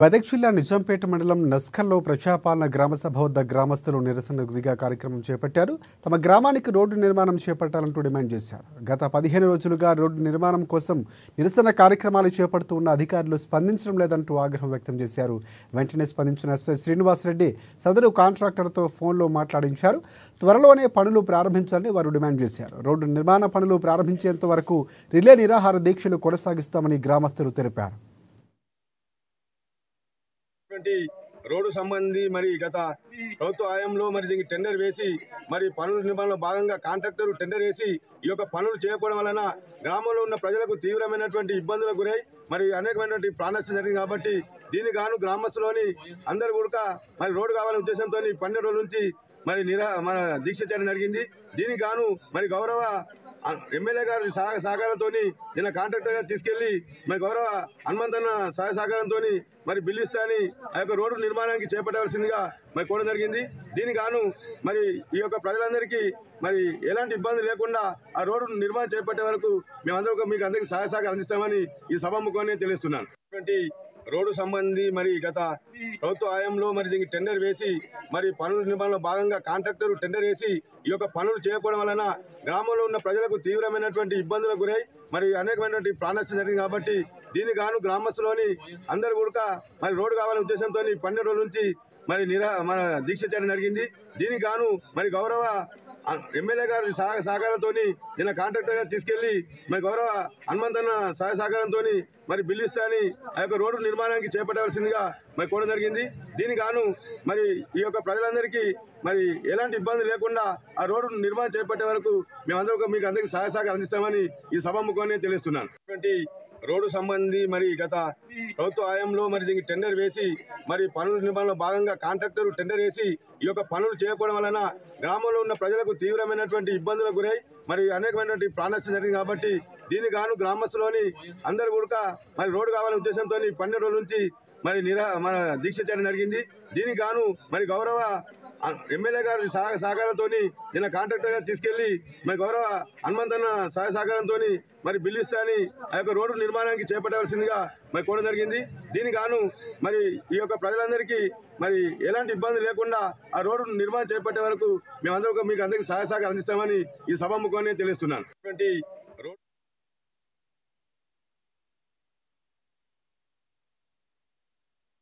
మెదక్ జిల్లా నిజాంపేట మండలం నస్కల్లో ప్రజాపాలన గ్రామసభ వద్ద గ్రామస్తులు నిరసన దిగా కార్యక్రమం చేపట్టారు. తమ గ్రామానికి రోడ్డు నిర్మాణం చేపట్టాలంటూ డిమాండ్ చేశారు. గత 15 రోజులుగా రోడ్డు నిర్మాణం కోసం నిరసన కార్యక్రమాలు చేపడుతూ ఉన్న అధికారులు స్పందించడం లేదంటూ ఆగ్రహం వ్యక్తం చేశారు. వెంటనే స్పందించిన ఎస్ఐ శ్రీనివాసరెడ్డి సదరు కాంట్రాక్టర్తో ఫోన్లో మాట్లాడించారు. త్వరలోనే పనులు ప్రారంభించాలని వారు డిమాండ్ చేశారు. రోడ్డు నిర్మాణ పనులు ప్రారంభించేంత వరకు రిలే నిరాహార దీక్షలు కొనసాగిస్తామని గ్రామస్తులు తెలిపారు. రోడ్డు సంబంధి మరి గత ప్రభుత్వ హయాంలో మరి దీనికి టెండర్ వేసి మరి పనుల నిర్మాణంలో భాగంగా కాంట్రాక్టర్ టెండర్ వేసి ఈ యొక్క పనులు చేయకపోవడం వలన గ్రామంలో ఉన్న ప్రజలకు తీవ్రమైనటువంటి ఇబ్బందులకు గురై మరి అనేకమైనటువంటి ప్రాణనష్టం జరిగింది. కాబట్టి దీనికి గాను గ్రామస్తులోని అందరూ కూడా మరి రోడ్డు కావాలనే ఉద్దేశంతో 12 రోజుల నుంచి మరి మన దీక్ష చేయడం జరిగింది. దీనికి గాను మరి గౌరవ ఎమ్మెల్యే గారి సహకారంతో నిన్న కాంట్రాక్టర్ గారు తీసుకెళ్లి మరి గౌరవ హనుమంతన్న సహాయ సహకారంతో మరి బిల్లు ఇస్తాని ఆ యొక్క రోడ్డు నిర్మాణానికి చేపట్టవలసిందిగా మరి కోరడం జరిగింది. దీనికి గాను మరి ఈ యొక్క ప్రజలందరికీ మరి ఎలాంటి ఇబ్బంది లేకుండా ఆ రోడ్డు నిర్మాణం చేపట్టే వరకు మేమందరూ మీకు అందరికీ సహాయ సహకారం అందిస్తామని ఈ సభాముఖంగా తెలుస్తున్నాను. రోడ్డు సంబంధి మరి గత ప్రభుత్వ హయాంలో మరి దీనికి టెండర్ వేసి మరి పనుల నిర్మాణంలో భాగంగా కాంట్రాక్టర్ టెండర్ వేసి ఈ యొక్క పనులు చేయకపోవడం వలన గ్రామంలో ఉన్న ప్రజలకు తీవ్రమైనటువంటి ఇబ్బందులకు గురై మరి అనేకమైనటువంటి ప్రాణనష్టం జరిగింది. కాబట్టి దీనికి గాను గ్రామస్తులోని అందరూ కూడా మరి రోడ్డు కావాలనే ఉద్దేశంతో 12 రోజుల నుంచి మరి మన దీక్ష చేయడం జరిగింది. దీనికి గాను మరి గౌరవ ఎమ్మెల్యే గారి సహకారంతో నిన్న కాంట్రాక్టర్ గారు తీసుకెళ్లి మరి గౌరవ హనుమంతన్న సహాయ సహకారంతో మరి బిల్లు ఇస్తాని ఆ యొక్క రోడ్డు నిర్మాణానికి చేపట్టవలసిందిగా మరి కోరడం జరిగింది. దీనికి గాను మరి ఈ యొక్క ప్రజలందరికీ మరి ఎలాంటి ఇబ్బంది లేకుండా ఆ రోడ్డు నిర్మాణం చేపట్టే వరకు మేమందరూ మీకు అందరికీ సహాయ సహకారం అందిస్తామని ఈ సభాముఖంగా తెలుస్తున్నాను. రోడ్డు సంబంధి మరి గత ప్రభుత్వ హయాంలో మరి దీనికి టెండర్ వేసి మరి పనుల నిర్మాణంలో భాగంగా కాంట్రాక్టర్ టెండర్ వేసి ఈ యొక్క పనులు చేయకపోవడం వలన గ్రామంలో ఉన్న ప్రజలకు తీవ్రమైనటువంటి ఇబ్బందులకు గురై మరి అనేకమైనటువంటి ప్రాణనష్టం జరిగింది. కాబట్టి దీనికి గాను గ్రామస్తులోని అందరూ కూడా మరి రోడ్డు కావాలనే ఉద్దేశంతో 12 రోజుల నుంచి మరి మన దీక్ష చేయడం జరిగింది. దీనికి గాను మరి గౌరవ ఎమ్మెల్యే గారి సహకారంతో నిన్న కాంట్రాక్టర్ గారు తీసుకెళ్లి మరి గౌరవ హనుమంతన్న సహాయ సహకారంతో మరి బిల్లు ఇస్తాని ఆ యొక్క రోడ్డు నిర్మాణానికి చేపట్టవలసిందిగా మరి కోరడం జరిగింది. దీనికి గాను మరి ఈ యొక్క ప్రజలందరికీ మరి ఎలాంటి ఇబ్బంది లేకుండా ఆ రోడ్డు నిర్మాణం చేపట్టే వరకు మేమందరూ మీకు అందరికీ సహాయ సహకారం అందిస్తామని ఈ సభాముఖంగా తెలుస్తున్నాను.